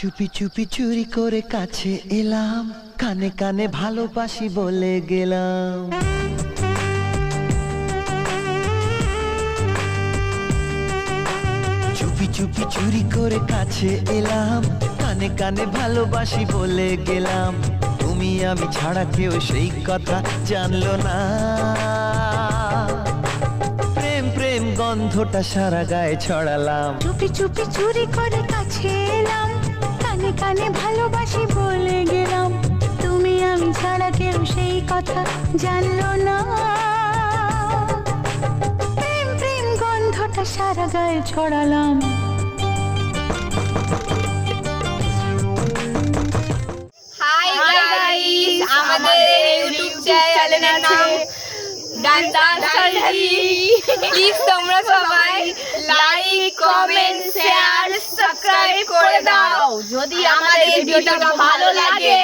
চুপি চুপি চুরি করে কাছে এলাম, কানে কানে ভালোবাসি বলে গেলাম। চুপি চুপি চুরি করে কাছে এলাম, কানে কানে ভালোবাসি বলে গেলাম। তুমি আমি ছাড়া কেউ সেই কথা জানলো না। প্রেম প্রেম গন্ধটা সারা গায়ে ছড়ালাম। চুপি চুপি চুরি করে কাছে এলাম, কানে কানে ভালোবাসি বলে গেলাম। তুমি আমি ছাড়া কেউ সেই কথা জানলো না। প্রেম প্রেম গন্ধটা সারা গায়ে ছড়ালাম। হাই গাইস, আমাদের ইউটিউব চ্যানেলের নাম ডান্সার্জি। প্লিজ তোমরা সবাই লাইক, কমেন্ট, শেয়ার, সাবস্ক্রাইব করে দাও যদি আমাদের ভিডিওটা ভালো লাগে।